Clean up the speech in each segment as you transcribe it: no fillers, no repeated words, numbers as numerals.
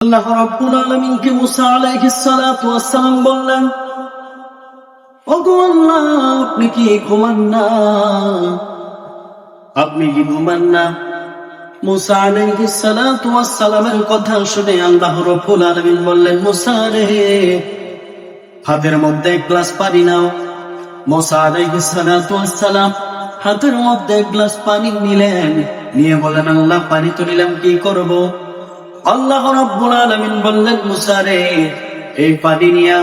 আল্লাহ রাব্বুল আলামিনকে মুসা আলাইহিস সালাতু ওয়াস সালাম বললেন, ওগো আল্লাহ, আপনি কি ঘুমান না? আপনি কি ঘুমান না? মুসা আলাইহিস সালাতু ওয়াস সালামের কথা শুনে আল্লাহ রাব্বুল আলামিন বললেন, মুসা রে, হাতের মধ্যে এক গ্লাস পানি নাও। মুসা আলাইহিস সালাতু ওয়াস সালাম হাতের মধ্যে এক গ্লাস পানি নিলেন, নিয়ে বলেন, আল্লাহ, পানি তো নিলাম, কি করব? আল্লাহ রাব্বুল আলামিন বললেন, মুসা রে, এই পানি নিয়া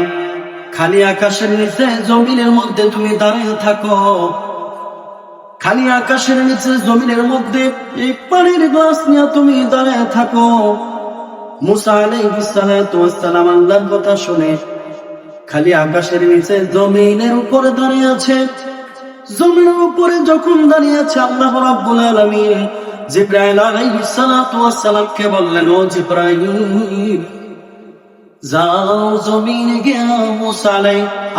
খালি আকাশের নিচে জমিনের মধ্যে তুমি দাঁড়িয়ে থাকো। খালি আকাশের নিচে জমিনের মধ্যে এই পানির গ্লাস নিয়ে তুমি দাঁড়িয়ে থাকো। মুসা আলাইহিস সালাতু ওয়াস সালাম আল্লাহর কথা শুনে খালি আকাশের নিচে জমিনের উপরে দাঁড়িয়ে আছে। জমিনের উপরে যখন দাঁড়িয়ে আছে, আল্লাহ রাব্বুল আলামিন জিবরাইল আলাইহিস সালাতু ওয়াস সালামকে বললেন, ও জিবরাইল, যাও জমিনে গিয়া মুসা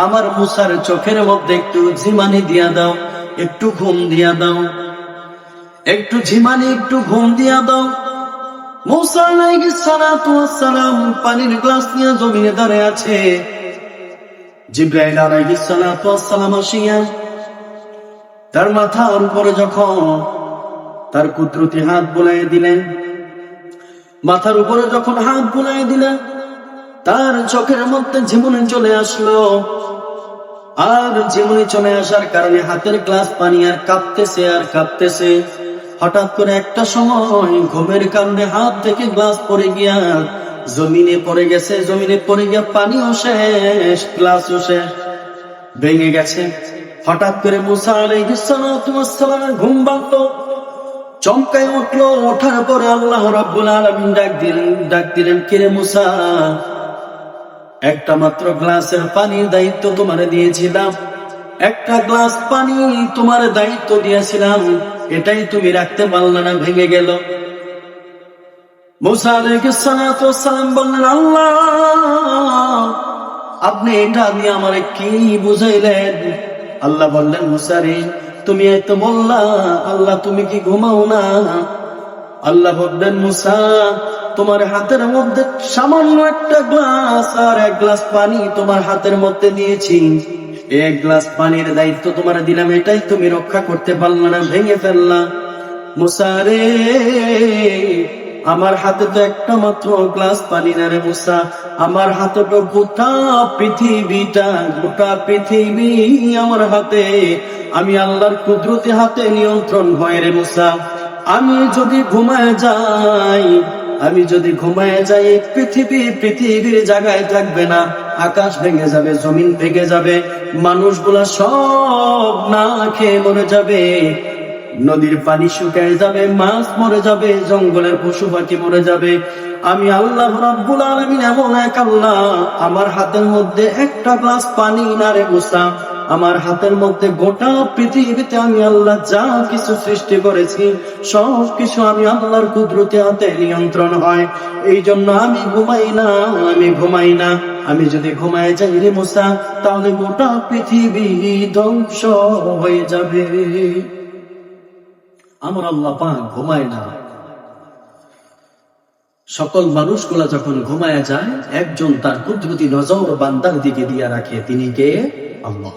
আমার মুসার চোখের মধ্যে একটু ঝিমানি দিয়া দাও, একটু ঘুম দিয়া দাও, একটু ঝিমানি, একটু ঘুম দিয়া দাও। মুসা আলাইহিস সালাতু ওয়াস সালাম পানির গ্লাস নিয়ে জমিনে দাঁড়িয়ে আছে। জিবরাইল আলাইহিস সালাতু ওয়াস সালাম আসিয়া তার মাথার উপরে যখন তার কুদরতি হাত বুলাইয়া দিলেন, মাথার উপরে যখন হাত বুলাইয়া দিলেন, তার চোখের মধ্যে ঝিমুনি চলে আসলো। আর ঝিমুনি চলে আসার কারণে হাতের গ্লাস পানি আর কাঁপতেছে আর কাঁপতেছে। হঠাৎ করে একটা সময় ঘুমের কারণে হাত থেকে গ্লাস পড়ে গিয়া জমিনে পড়ে গেছে। জমিনে পড়ে গিয়া পানিও শেষ, গ্লাসও শেষ, ভেঙে গেছে। হঠাৎ করে মুসা আলাইহিস সালাতু ওয়াস সালামের ঘুম ভাঙলো, চমকায় উঠলো। ওঠার পরে আল্লাহ রাব্বুল আলামিন ডাক দিলেন, কিরে মুসা, একটা মাত্র গ্লাসের পানির দায়িত্ব তোমারে দিয়েছিলাম, একটা গ্লাস পানি তোমার দায়িত্ব দিয়েছিলাম, এটাই তুমি রাখতে পারলে না, ভেঙে গেল। মুসা আলাইহিস সালাতু ওয়াস সালাম বললেন, আল্লাহ, আপনি এটা দিয়ে আমারে কি বুঝাইলেন? আল্লাহ বললেন, মুসা রে, তুমি এই তো বললা, আল্লাহ, তুমি কি ঘুমাও না? আল্লাহ বললেন, মুসা, তোমার হাতের মধ্যে সামান্য একটা গ্লাস আর এক গ্লাস পানি তোমার হাতের মধ্যে দিয়েছি, এক গ্লাস পানির দায়িত্ব তোমার দিলাম, এটাই তুমি রক্ষা করতে পারলে না, ভেঙে ফেললা। মুসা রে, আমার হাতে তো একটা মাত্র গ্লাস পানি না রে মুসা, আমার হাতে তো গোটা পৃথিবীটা, গোটা পৃথিবী আমার হাতে। আমি আল্লাহর কুদরতি হাতে নিয়ন্ত্রণ হয় রে মুসা। আমি যদি ঘুমায় যাই, আমি যদি ঘুমায় যাই, পৃথিবীর জায়গায় থাকবে না, আকাশ ভেঙে যাবে, জমিন ভেঙে যাবে, মানুষগুলা সব না খেয়ে মরে যাবে, নদীর পানি শুকিয়ে যাবে, মাছ মরে যাবে, জঙ্গলের পশু পাখি মরে যাবে। আমি আল্লাহ রাব্বুল আলামিন এমন এক আল্লাহ, আমার হাতের মধ্যে একটা গ্লাস পানি না রে মুসা, আমার হাতের মধ্যে গোটা পৃথিবীতে আমি আল্লাহ যা কিছু সৃষ্টি করেছি সব কিছু আমি আল্লাহর কুদরতি হাতে নিয়ন্ত্রণ হয়। এই জন্য আমি ঘুমাই না, আমি ঘুমাই না। আমি যদি ঘুমায় যাই রে মুসা, তাহলে গোটা পৃথিবী ধ্বংস হয়ে যাবে। আমার আল্লাহ পাক ঘুমায় না। সকল মানুষগুলা যখন ঘুমায় যায়, একজন তার কুদরতি নজর বান্দার দিকে দিয়া রাখে, তিনি কে? আল্লাহ।